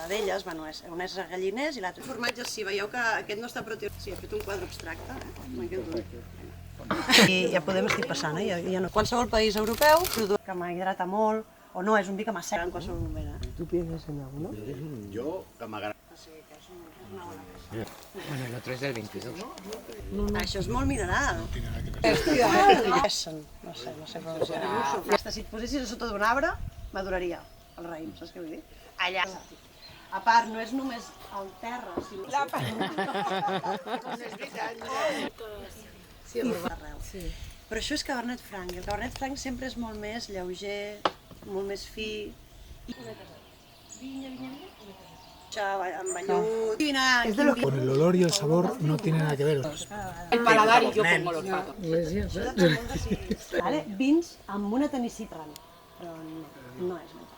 D'elles, bueno, un és galliners i l'altre formatges, sí, veieu que aquest no està proteït. Sí, he fet un quadre abstracte, I ja podem estar passant, ja no. Qualsevol país europeu produeix que m'hidrata molt, o no, és un vi que m'assec en qualsevol moment. ¿Tú piensas en alguno? Yo, que m'agrada. Bueno, el otro es del 22. Això és molt mineral. No sé pronunciar. Aquesta, si et posessis a sota d'un arbre, maduraria el raïm, saps què vull dir? Allà. A part, no és només el terra, sinó... Sí, però això és Cabernet Franc, i el Cabernet Franc sempre és molt més lleuger, molt més fi. Con el olor y el sabor no tiene nada que ver. El paladar y yo como los patos. Vins amb una tenicitran, però no és molt.